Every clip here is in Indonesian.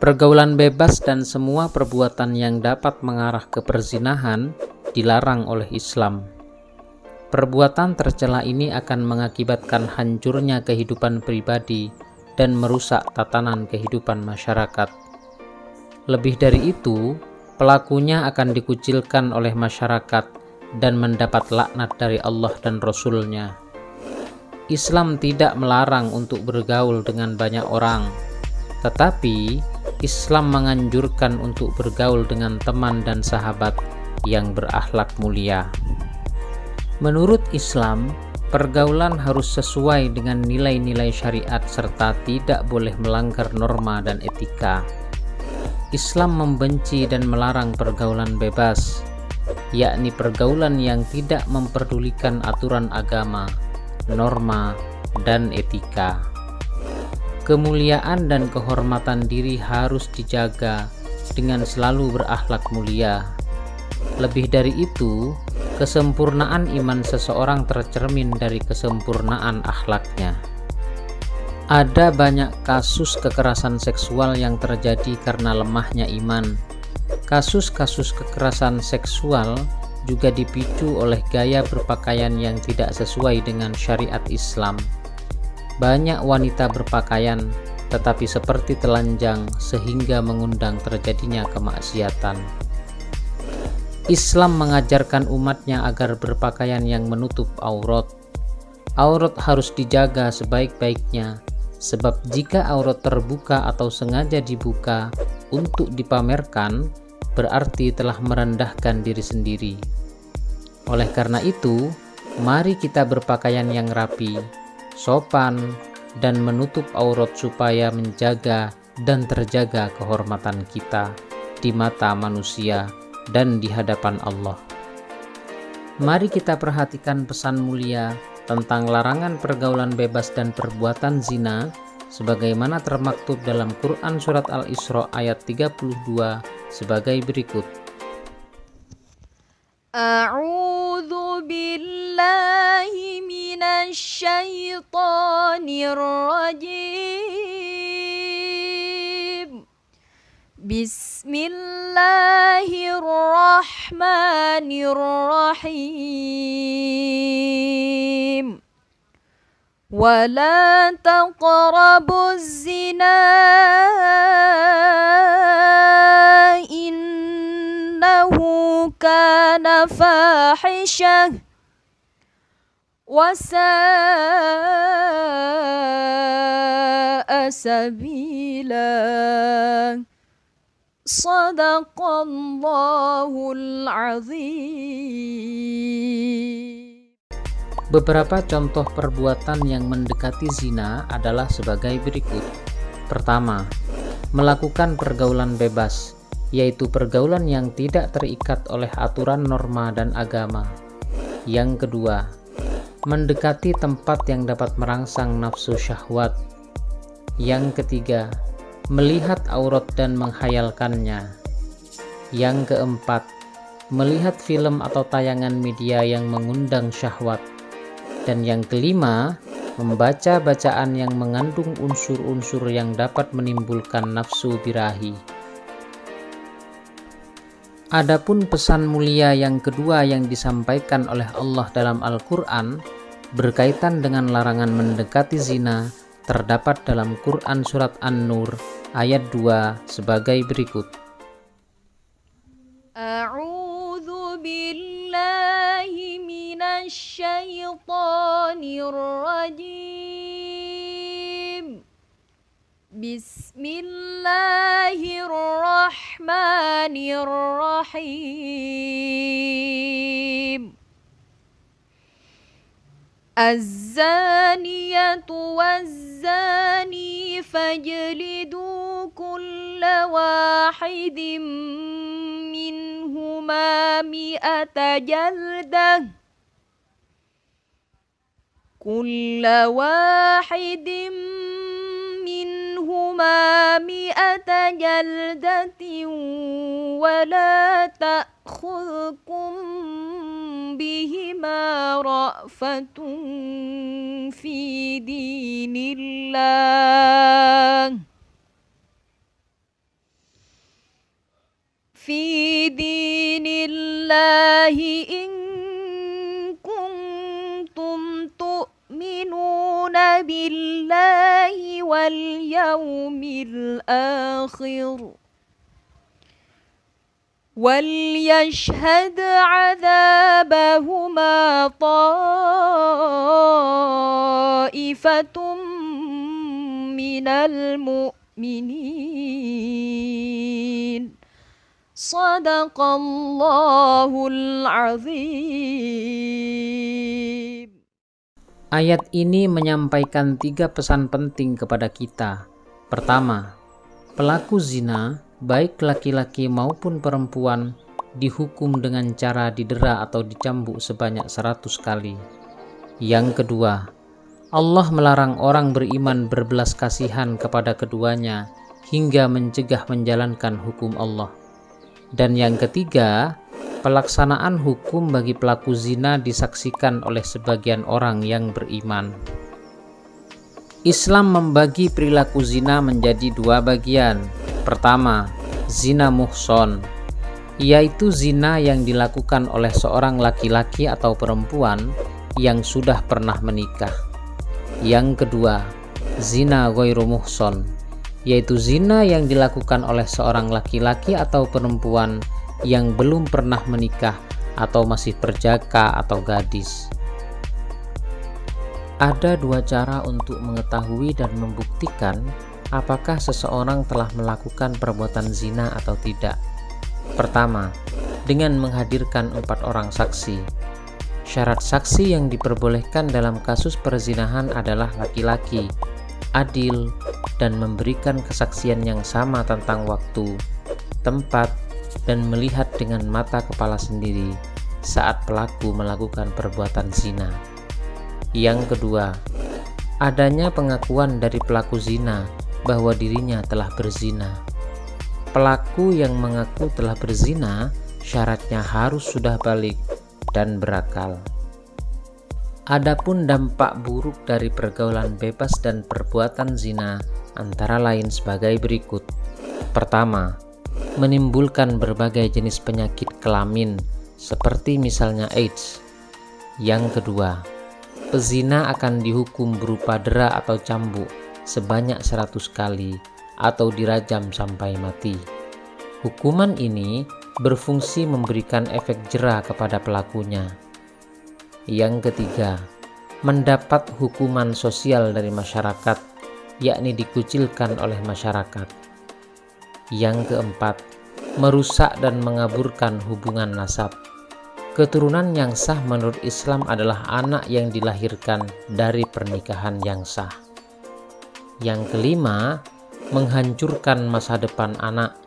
Pergaulan bebas dan semua perbuatan yang dapat mengarah ke perzinahan dilarang oleh Islam. Perbuatan tercela ini akan mengakibatkan hancurnya kehidupan pribadi dan merusak tatanan kehidupan masyarakat. Lebih dari itu, pelakunya akan dikucilkan oleh masyarakat dan mendapat laknat dari Allah dan Rasul-Nya. Islam tidak melarang untuk bergaul dengan banyak orang, tetapi Islam menganjurkan untuk bergaul dengan teman dan sahabat yang berakhlak mulia. Menurut Islam, pergaulan harus sesuai dengan nilai-nilai syariat serta tidak boleh melanggar norma dan etika. Islam membenci dan melarang pergaulan bebas, yakni pergaulan yang tidak memperdulikan aturan agama, norma, dan etika. Kemuliaan dan kehormatan diri harus dijaga dengan selalu berakhlak mulia. Lebih dari itu, kesempurnaan iman seseorang tercermin dari kesempurnaan akhlaknya. Ada banyak kasus kekerasan seksual yang terjadi karena lemahnya iman. Kasus-kasus kekerasan seksual juga dipicu oleh gaya berpakaian yang tidak sesuai dengan syariat Islam. Banyak wanita berpakaian tetapi seperti telanjang sehingga mengundang terjadinya kemaksiatan. Islam mengajarkan umatnya agar berpakaian yang menutup aurat. Aurat harus dijaga sebaik-baiknya, sebab jika aurat terbuka atau sengaja dibuka untuk dipamerkan, berarti telah merendahkan diri sendiri. Oleh karena itu, mari kita berpakaian yang rapi, sopan, dan menutup aurat supaya menjaga dan terjaga kehormatan kita di mata manusia dan di hadapan Allah. Mari kita perhatikan pesan mulia tentang larangan pergaulan bebas dan perbuatan zina sebagaimana termaktub dalam Quran Surat Al-Isra ayat 32 sebagai berikut. A'udzu billahi minasy syaithanir rajim. Bismillahirrahmanirrahim. Wala taqrabuz zina innahu kana fahisyah wa sa'a sabila. Shadaqallahul azim. Beberapa contoh perbuatan yang mendekati zina adalah sebagai berikut. Pertama, melakukan pergaulan bebas, yaitu pergaulan yang tidak terikat oleh aturan norma dan agama. Yang kedua, mendekati tempat yang dapat merangsang nafsu syahwat. Yang ketiga, melihat aurat dan menghayalkannya. Yang keempat, melihat film atau tayangan media yang mengundang syahwat. Dan yang kelima, membaca bacaan yang mengandung unsur-unsur yang dapat menimbulkan nafsu birahi. Adapun pesan mulia yang kedua yang disampaikan oleh Allah dalam Al-Quran berkaitan dengan larangan mendekati zina terdapat dalam Quran Surat An-Nur ayat 2 sebagai berikut. A'udzu billahi minasy syaithanir rajim. Bismillahirrahmanirrahim. Az-zaniyatu waz-zani fajlidu kulla wahidin minhuma mi'ata jaldah. Kulla wahidin minhuma mi'ata jaldatin wa la ta'khudhukum bihima ra'fatun fi dinillah بالله واليوم الآخر وليشهد عذابهما طائفة من المؤمنين صدق الله العظيم. Ayat ini menyampaikan 3 pesan penting kepada kita. Pertama, pelaku zina, baik laki-laki maupun perempuan, dihukum dengan cara didera atau dicambuk sebanyak 100 kali. Yang kedua, Allah melarang orang beriman berbelas kasihan kepada keduanya hingga mencegah menjalankan hukum Allah. Dan yang ketiga, pelaksanaan hukum bagi pelaku zina disaksikan oleh sebagian orang yang beriman. Islam membagi perilaku zina menjadi 2 bagian. Pertama, zina muhson, yaitu zina yang dilakukan oleh seorang laki-laki atau perempuan yang sudah pernah menikah. Yang kedua, zina ghairu muhson, yaitu zina yang dilakukan oleh seorang laki-laki atau perempuan yang belum pernah menikah atau masih perjaka atau gadis. Ada 2 cara untuk mengetahui dan membuktikan apakah seseorang telah melakukan perbuatan zina atau tidak. Pertama, dengan menghadirkan 4 orang saksi. Syarat saksi yang diperbolehkan dalam kasus perzinahan adalah laki-laki, adil, dan memberikan kesaksian yang sama tentang waktu, tempat, dan melihat dengan mata kepala sendiri saat pelaku melakukan perbuatan zina. Yang kedua, adanya pengakuan dari pelaku zina bahwa dirinya telah berzina. Pelaku yang mengaku telah berzina syaratnya harus sudah balik dan berakal. Adapun dampak buruk dari pergaulan bebas dan perbuatan zina antara lain sebagai berikut. Pertama, menimbulkan berbagai jenis penyakit kelamin seperti misalnya AIDS. Yang kedua, pezina akan dihukum berupa dera atau cambuk sebanyak 100 kali atau dirajam sampai mati. Hukuman ini berfungsi memberikan efek jera kepada pelakunya. Yang ketiga, mendapat hukuman sosial dari masyarakat, yakni dikucilkan oleh masyarakat. Yang keempat, merusak dan mengaburkan hubungan nasab. Keturunan yang sah menurut Islam adalah anak yang dilahirkan dari pernikahan yang sah. Yang kelima, menghancurkan masa depan anak.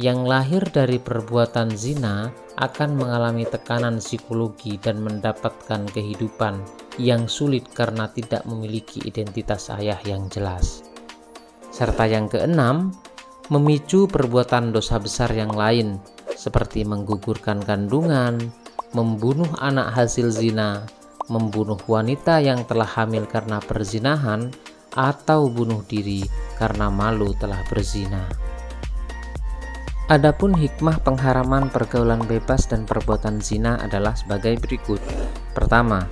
Yang lahir dari perbuatan zina akan mengalami tekanan psikologi dan mendapatkan kehidupan yang sulit karena tidak memiliki identitas ayah yang jelas. Serta yang keenam, memicu perbuatan dosa besar yang lain seperti menggugurkan kandungan, membunuh anak hasil zina, membunuh wanita yang telah hamil karena perzinahan, atau bunuh diri karena malu telah berzina. Adapun hikmah pengharaman pergaulan bebas dan perbuatan zina adalah sebagai berikut. Pertama,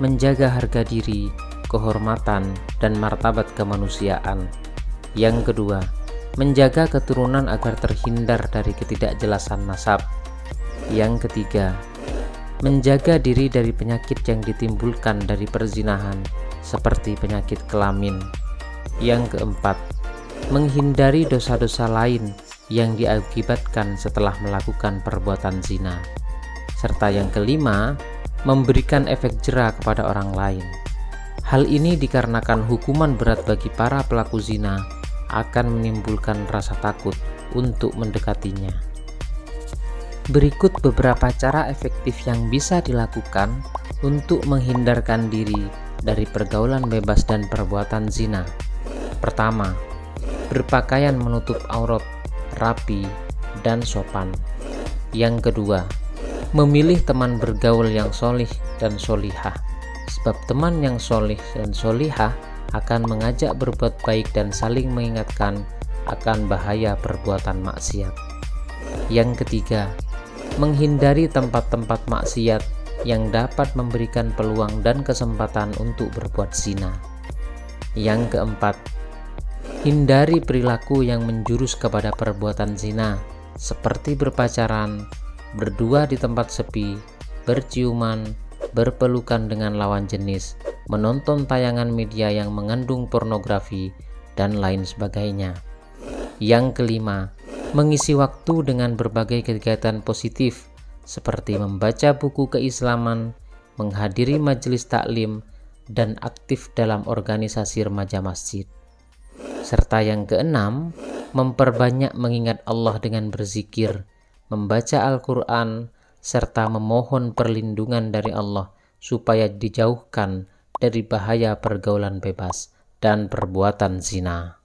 menjaga harga diri, kehormatan, dan martabat kemanusiaan. Yang kedua, menjaga keturunan agar terhindar dari ketidakjelasan nasab. Yang ketiga, menjaga diri dari penyakit yang ditimbulkan dari perzinahan seperti penyakit kelamin. Yang keempat, menghindari dosa-dosa lain yang diakibatkan setelah melakukan perbuatan zina. Serta yang kelima, memberikan efek jera kepada orang lain. Hal ini dikarenakan hukuman berat bagi para pelaku zina akan menimbulkan rasa takut untuk mendekatinya. Berikut beberapa cara efektif yang bisa dilakukan untuk menghindarkan diri dari pergaulan bebas dan perbuatan zina. Pertama, berpakaian menutup aurat, rapi, dan sopan. Yang kedua, memilih teman bergaul yang solih dan solihah, sebab teman yang solih dan solihah akan mengajak berbuat baik dan saling mengingatkan akan bahaya perbuatan maksiat. Yang ketiga, menghindari tempat-tempat maksiat yang dapat memberikan peluang dan kesempatan untuk berbuat zina. Yang keempat, hindari perilaku yang menjurus kepada perbuatan zina, seperti berpacaran, berdua di tempat sepi, berciuman, berpelukan dengan lawan jenis, menonton tayangan media yang mengandung pornografi, dan lain sebagainya. Yang kelima, mengisi waktu dengan berbagai kegiatan positif seperti membaca buku keislaman, menghadiri majelis taklim, dan aktif dalam organisasi remaja masjid. Serta yang keenam, memperbanyak mengingat Allah dengan berzikir, membaca Al-Quran, serta memohon perlindungan dari Allah supaya dijauhkan dari bahaya pergaulan bebas dan perbuatan zina.